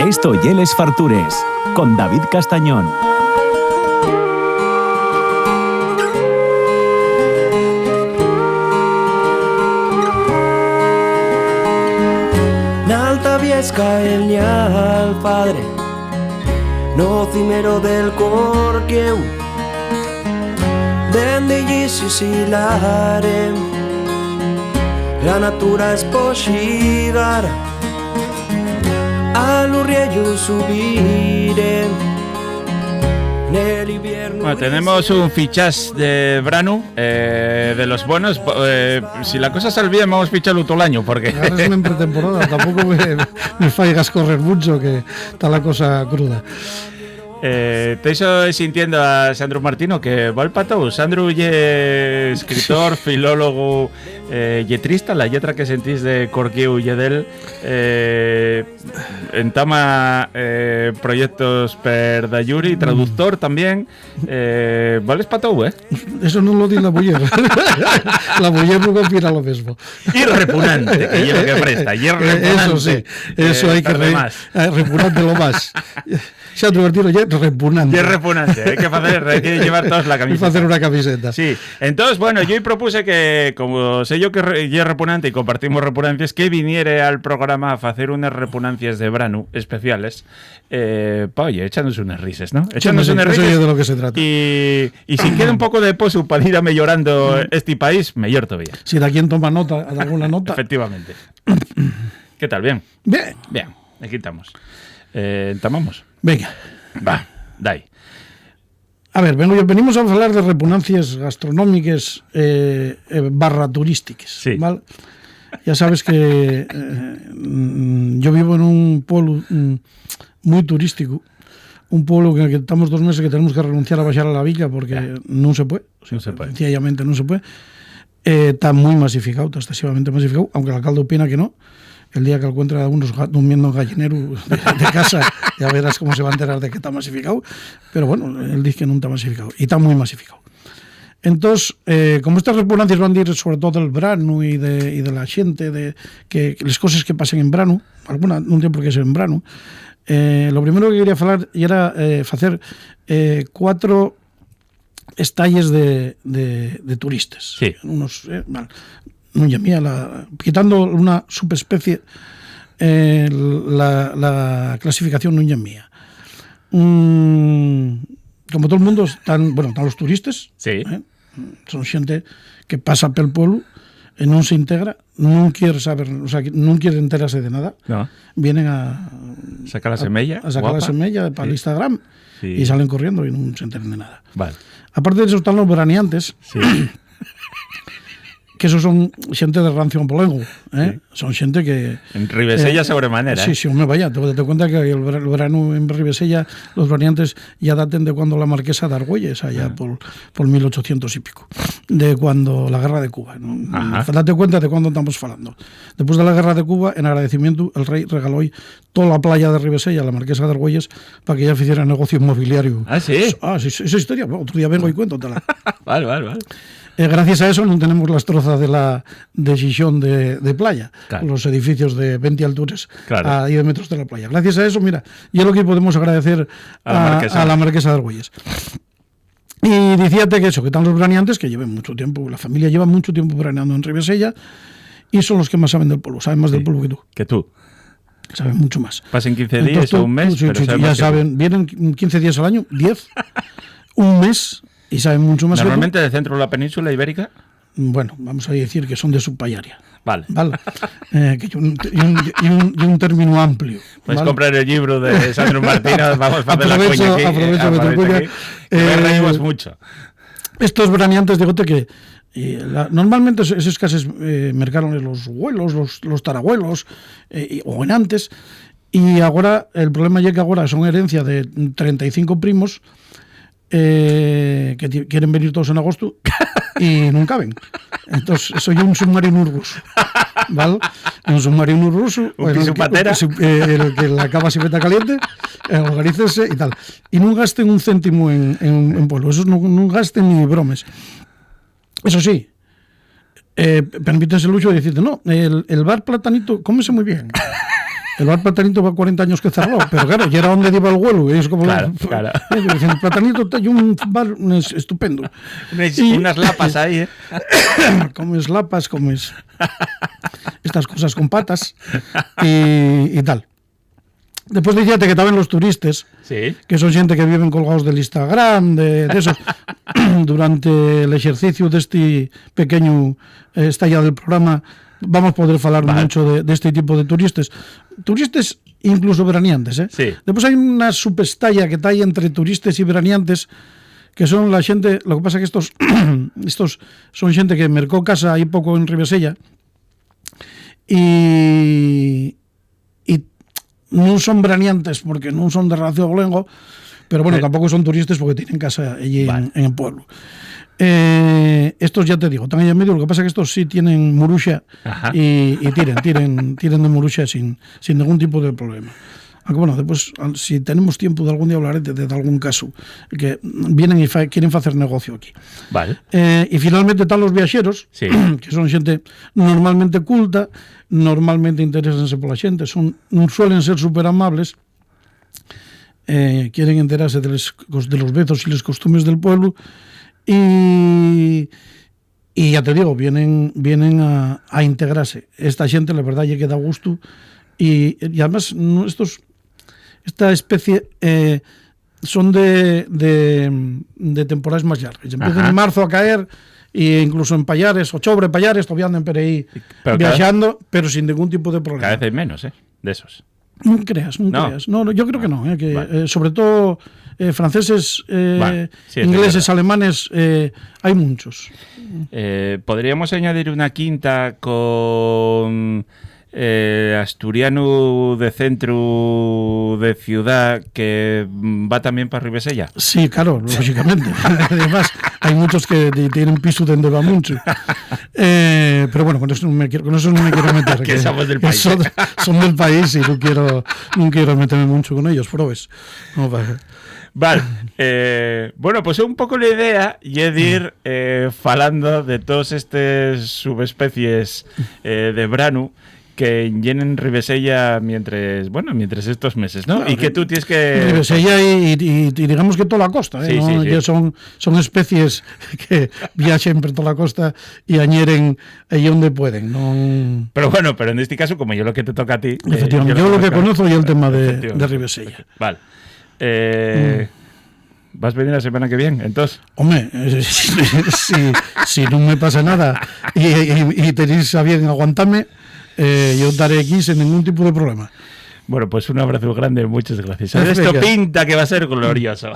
Esto y Les Fartures, con David Castañón. N'alta Viesca el al padre, no cimero del Corquieu, dende Isis y Lare, la natura es poxigara, al urriello subire. Bueno, tenemos un fichás de Branu, de los buenos. Si la cosa sale bien, vamos a ficharlo todo el año, porque... Ahora es en pretemporada, tampoco me fallas correr mucho, que está la cosa cruda. Te hizo sintiendo a Sandro Martino que va al pato. Sandro ye escritor, filólogo, lletrista, la letra que sentís de Corquieu y del entama proyectos per Dayuri, traductor también. ¿Vales pato, Eso no lo dice la mujer. La mujer no opina lo mismo. Y repugnante, que lleva que presta. Y repugnante. Eso sí, eso hay que repugnante lo más. Sandro Martino ya repugnante. Y es repugnante, hay que llevar todos la camiseta. Hay que hacer una camiseta. Sí, entonces, bueno, yo propuse que, como sé yo que es repugnante y compartimos repugnancias, que viniera al programa a hacer unas repugnancias de Branu especiales. Oye, echándose unas risas, ¿no? Echándose unas risas. Eso es de lo que se trata. Y si queda un poco de pozo para ir a mejorando este país, mejor todavía. Si da quien toma nota, alguna nota. Efectivamente. ¿Qué tal? ¿Bien? Bien. Bien, aquí estamos. ¿Tamamos? Venga. Va, dai. A ver, venimos a hablar de repugnancias gastronómicas barra turísticas. Sí. ¿Vale? Ya sabes que yo vivo en un pueblo muy turístico, un pueblo que estamos 2 meses que tenemos que renunciar a bajar a la villa porque no se puede, sencillamente no se puede. Está muy masificado, está excesivamente masificado, aunque el alcalde opina que no. El día que encuentre a unos durmiendo en gallinero de casa, ya verás cómo se va a enterar de que está masificado. Pero bueno, él dice que no está masificado. Y está muy masificado. Entonces, como estas repugnancias van a ir sobre todo del Branu y de la gente, de que las cosas que pasen en Branu, alguna no tiene por qué ser en Branu, lo primero que quería hablar era hacer 4 estalles de turistas. Sí. Unos, vale. Mía, quitando una subespecie, la clasificación no es mía. Como todo el mundo, están los turistas. Sí. Son gente que pasa pel pueblo, no se integra, no quiere saber, o sea, no quiere enterarse de nada. No. Vienen a sacar la semilla. A sacar la semilla para el Instagram. Sí. Y salen corriendo y no se enteran de nada. Vale. Aparte de eso están los veraneantes. Sí. Que esos son gente de rancio ampolengo, sí. Son gente que... En Ribesella sobremanera. Sí, hombre, vaya, te cuenta que el verano en Ribesella los variantes ya daten de cuando la marquesa de Argüelles, allá por 1800 y pico, de cuando la guerra de Cuba, ¿no? Date cuenta de cuándo estamos hablando. Después de la guerra de Cuba, en agradecimiento, el rey regaló toda la playa de Ribesella a la marquesa de Argüelles para que ella hiciera negocio inmobiliario. ¿Ah, sí? Sí, esa historia, otro día vengo y cuento. Vale. Gracias a eso no tenemos las trozas de la decisión de playa, claro. Los edificios de 20 alturas a 10 metros de la playa. Gracias a eso, mira, y es lo que podemos agradecer a la marquesa de Argüelles. Y decíate que están los veraneantes que llevan mucho tiempo, la familia lleva mucho tiempo veraneando en Ribesella y son los que más saben del pueblo, saben más del pueblo que tú. Saben mucho más. Pasen 15 días o un mes, pero ya saben, vienen 15 días al año, 10, un mes. Y saben mucho más. ¿Normalmente del centro de la península ibérica? Bueno, vamos a decir que son de subpallaria. Vale. Que y un término amplio. Puedes comprar el libro de Sandro Martínez, vamos a hacer la cuña aquí. Aprovecho, que reímos mucho. Estos veraneantes, digote que normalmente esos casos mercaron los abuelos, los tarabuelos, o en antes, y ahora el problema es que ahora son herencia de 35 primos, que quieren venir todos en agosto y no caben. Entonces soy un submarino ruso, ¿vale? Un submarino ruso, un piso patera, el que la cava se meta caliente, organicense y tal, y no gasten un céntimo en pueblo. Esos no gasten ni bromes. Eso sí, permítanse el lujo de decirte, no, el bar Platanito cómese muy bien. El bar Platanito va 40 años que cerró, pero claro, ya era donde iba el vuelo. Es como Claro. dicen, Platanito hay un bar estupendo. Unas lapas ahí, ¿eh? Comes lapas, comes estas cosas con patas y tal. Después decíate que estaban los turistas, Sí. que son xente que viven colgados del Instagram, de esos, durante el ejercicio de este pequeño estalla del programa. Vamos a poder falar mucho de este tipo de turistas. Turistas incluso veraneantes, ¿eh? Sí. Después hay una subestalla que está ahí entre turistas y veraneantes, que son la gente. Lo que pasa es que estos son gente que mercó casa ahí poco en Ribesella y non son veraneantes porque non son de Racio Bolengo, pero bueno, tampouco son turistas porque tienen casa allí en el pueblo. Estos ya te digo, están ahí en medio. Lo que pasa es que estos sí tienen muruxa y tiren de muruxa sin ningún tipo de problema. Aunque bueno, después, si tenemos tiempo, de algún día hablaré de algún caso que vienen y quieren hacer negocio aquí. Vale. Y finalmente están los viaxeros, Sí. que son xente normalmente culta, normalmente interesanse pola xente, suelen ser super amables, quieren enterarse de los vezos y los costumbres del pueblo, y ya te digo, vienen a integrarse. Esta xente, la verdad, ya que da gusto, y además esta especie son de temporadas más largas. Empiezan en marzo a caer, e incluso en Pallares, Ochobre, Pallares, todavía andan por ahí viajando, pero sin ningún tipo de problema. Cada vez hay menos, ¿eh? De esos. No creas. No, yo creo que no. Sobre todo franceses, sí, ingleses, alemanes, hay muchos. Podríamos añadir una quinta con asturiano de centro de ciudad que va también para Ribesella. Sí, claro, lógicamente. Además, hay muchos que tienen piso donde va mucho. Pero bueno, con eso no me quiero meter. Que somos del país. Son del país y no quiero meterme mucho con ellos, pero ves. No pasa. Vale, bueno, pues un poco la idea y es ir falando de todas estas subespecies de branu que llenen Ribesella mientras estos meses, ¿no? Claro, y que tú tienes que... Ribesella y digamos que toda la costa, Sí, ¿no? sí. Ya son especies que viajen por toda la costa y añeren allí donde pueden, ¿no? Pero bueno, en este caso, como yo lo que te toca a ti... Efectivamente, yo lo que conozco y el tema de Ribesella. Vale. ¿Vas a venir la semana que viene, entonces? Hombre, si no me pasa nada y tenéis a bien aguantarme, yo estaré aquí sin ningún tipo de problema. Bueno, pues un abrazo grande, muchas gracias. Esto pinta que va a ser glorioso.